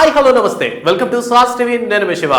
Hi hello నమస్తే welcome to sauce TV. నేను మీ Shiva.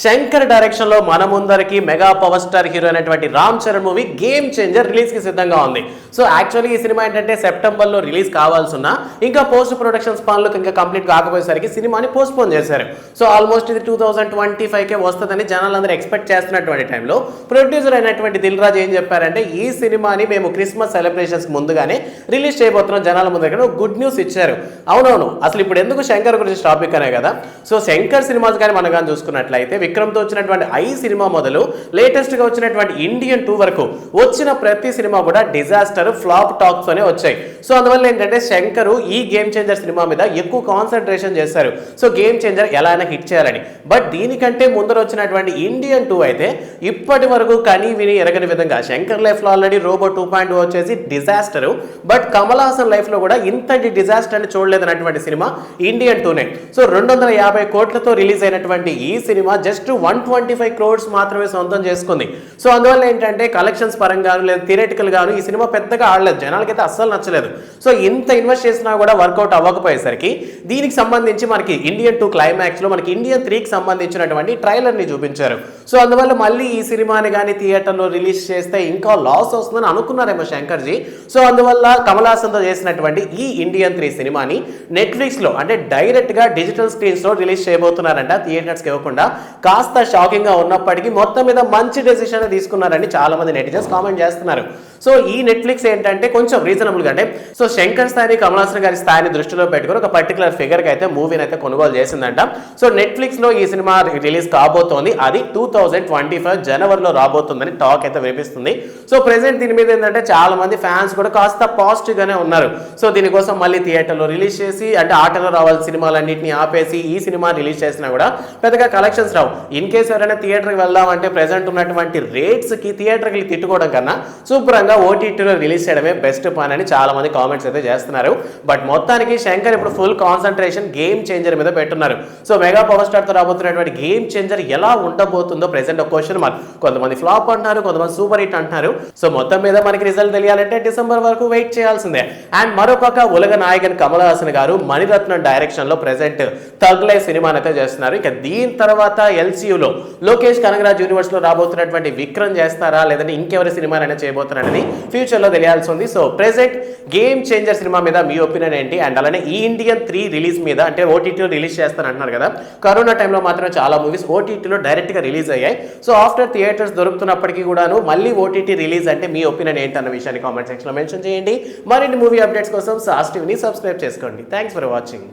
Shankar direction లో మన ముందరికి మెగా పవర్ స్టార్ హీరో అయినటువంటి Ram Charan movie game changer release కి సిద్ధంగా ఉంది. సో యాక్చువల్లీ ఈ సినిమా ఏంటంటే సెప్టెంబర్ లో రిలీజ్ కావాల్సిన ఇంకా పోస్ట్ ప్రొడక్షన్స్ పనులు ఇంకా కంప్లీట్ కాకపోయేసరికి సినిమాని పోస్ట్ పోన్ చేశారు. సో ఆల్మోస్ట్ ఇది 2025కే వస్తుందని జనాలందరూ ఎక్స్పెక్ట్ చేస్తున్నటువంటి టైంలో ప్రొడ్యూసర్ అయినటువంటి దిల్ రాజు ఏం చెప్పారంటే ఈ సినిమాని మేము క్రిస్మస్ సెలబ్రేషన్స్ ముందుగానే రిలీజ్ చేయబోతున్నాం, జనాల ముందు గుడ్ న్యూస్ ఇచ్చారు. అవునవును, అసలు ఇప్పుడు ఎందుకు శంకర్ గురించి టాపిక్ అనే కదా. సో శంకర్ సినిమాస్ కానీ మనం కానీ చూసుకున్నట్లయితే విక్రమ్తో వచ్చినటువంటి ఐ సినిమా మొదలు లేటెస్ట్గా వచ్చినటువంటి ఇండియన్ 2 వరకు వచ్చిన ప్రతి సినిమా కూడా డిజాస్టర్ ఫ్లాప్ టాక్స్ అనే వచ్చాయి. సో అందువల్ల ఏంటంటే శంకర్ ఈ గేమ్ చేంజర్ సినిమా మీద ఎక్కువ కాన్సన్ట్రేషన్ చేశారు. సో గేమ్ చేంజర్ ఎలా అయినా హిట్ చేయాలని. బట్ దీనికంటే ముందర వచ్చినటువంటి ఇండియన్ 2 అయితే ఇప్పటి వరకు కనీ విని ఎరగని విధంగా శంకర్ లైఫ్లో ఆల్రెడీ రోబో 2.0 వచ్చేసి డిజాస్టర్. బట్ కమల్ హాసన్ లైఫ్లో కూడా ఇంతటి డిజాస్టర్ అని చూడలేదన్నటువంటి సినిమా ఇండియన్ 2నే. సో 250 కోట్లతో రిలీజ్ అయినటువంటి ఈ సినిమా జస్ట్ 125 క్రోడ్స్ మాత్రమే సొంతం చేసుకుంది. సో అందువల్ల ఏంటంటే కలెక్షన్స్ పరంగాను లేదా థియరేటికల్ గాను ఈ సినిమా పెద్దగా ఆడలేదు, జనాలకైతే అస్సలు నచ్చలేదు. సో ఇంత ఇన్వెస్ట్ చేసినా కూడా వర్కౌట్ అవ్వకపోయేసరికి దీనికి సంబంధించి మనకి ఇండియన్ 2 క్లైమాక్స్ లో మనకి ఇండియన్ 3కి సంబంధించినటువంటి ట్రైలర్ ని చూపించారు. సో అందువల్ల మళ్ళీ ఈ సినిమాని కానీ థియేటర్లో రిలీజ్ చేస్తే ఇంకా లాస్ వస్తుందని అనుకున్నారేమో శంకర్జీ. సో అందువల్ల కమల్ హాసన్తో చేసినటువంటి ఈ ఇండియన్ 3 సినిమాని నెట్ఫ్లిక్స్ లో అంటే డైరెక్ట్ గా డిజిటల్ స్క్రీన్స్ లో రిలీజ్ చేయబోతున్నారంట, థియేటర్స్ కి ఇవ్వకుండా. కాస్త షాకింగ్ గా ఉన్నప్పటికీ మొత్తం మీద మంచి డెసిషన్ తీసుకున్నారని చాలా మంది నెటిజన్స్ కామెంట్ చేస్తున్నారు. సో ఈ నెట్ఫ్లిక్స్ ఏంటంటే కొంచెం రీజనబుల్ గా అంటే సో శంకర్ స్థాయిని కమల్ హాసన్ గారి స్థాయిని దృష్టిలో పెట్టుకుని ఒక పర్టికులర్ ఫిగర్ కి అయితే మూవీని అయితే కొనుగోలు చేసిందంట. సో నెట్ఫ్లిక్స్ లో ఈ సినిమా రిలీజ్ కాబోతోంది, అది 2025 జనవరిలో రాబోతుందని టాక్ అయితే వినిపిస్తుంది. సో ప్రెసెంట్ దీని మీద ఏంటంటే చాలా మంది ఫ్యాన్స్ కూడా కాస్త పాజిటివ్ గానే ఉన్నారు. సో దీనికోసం మళ్ళీ థియేటర్లో రిలీజ్ చేసి అంటే ఆటలో రావాల్సిన సినిమాలన్నింటినీ ఆపేసి ఈ సినిమా రిలీజ్ చేసినా కూడా పెద్దగా కలెక్షన్స్ రావు. ఇన్ కేసు ఎవరైనా థియేటర్కి వెళ్దామంటే ప్రెసెంట్ ఉన్నటువంటి రేట్స్ కి థియేటర్కి తిట్టుకోవడం కన్నా శుభ్రంగా ఓటీటీలో రిలీజ్ చేయడమే బెస్ట్ పని అని చాలా మంది కామెంట్స్ అయితే చేస్తున్నారు. బట్ మొత్తానికి శంకర్ ఇప్పుడు ఫుల్ కాన్సన్ట్రేషన్ గేమ్ చేంజర్ మీద పెట్టున్నారు. సో మెగా పవర్ స్టార్ తో రాబోతున్నటువంటి గేమ్ చేంజర్ ఎలా ఉండబోతుందో ప్రెసెంట్ ఒక క్వశ్చన్ మార్క్. కొంతమంది ఫ్లాప్ అంటున్నారు, కొంతమంది సూపర్ హిట్ అంటున్నారు. సో మొత్తం మీద మనకి రిజల్ట్ తెలియాలంటే డిసెంబర్ వరకు వెయిట్ చేయాల్సిందే. అండ్ మరోపక్క ఉలగ నాయకన్ కమల్ హాసన్ గారు మణిరత్నం డైరెక్షన్ లో ప్రెసెంట్ థగ్ లైఫ్ సినిమాని అయితే చేస్తున్నారు. ఇక దీని తర్వాత ఎల్సీయూలో లోకేష్ కనగరాజ్ యూనివర్స్ లో రాబోతున్నటువంటి విక్రమ్ చేస్తారా లేదంటే ఇంకెవరి సినిమానైనా చేయబోతున్నారని ఫ్యూచర్ లో తెలియాల్సి ఉంది. So present game changer cinema మీద మీ ఒపీనియన్ ఏంటి? అండ్ అలానే ఈ ఇండియన్ 3 రిలీజ్ మీద అంటే ఓటీటీలో రిలీజ్ చేస్తాను అంటున్నారు కదా, కరోనా టైంలో మాత్రం చాలా మూవీస్ ఓటీటీలో డైరెక్ట్ గా రిలీజ్ అయ్యాయి. సో ఆఫ్టర్ థియేటర్స్ దొరుకుతున్నప్పటికీ కూడాను మళ్ళీ ఓటీటీ రిలీజ్ అంటే మీ ఒపీనియన్ ఏంటి అన్న విషయాన్ని కామెంట్ సెక్షన్ లో మెన్షన్ చేయండి. మరిన్ని మూవీ అప్డేట్స్ కోసం సాస్ టీవీని సబ్స్క్రైబ్ చేసుకోండి. Thanks for watching.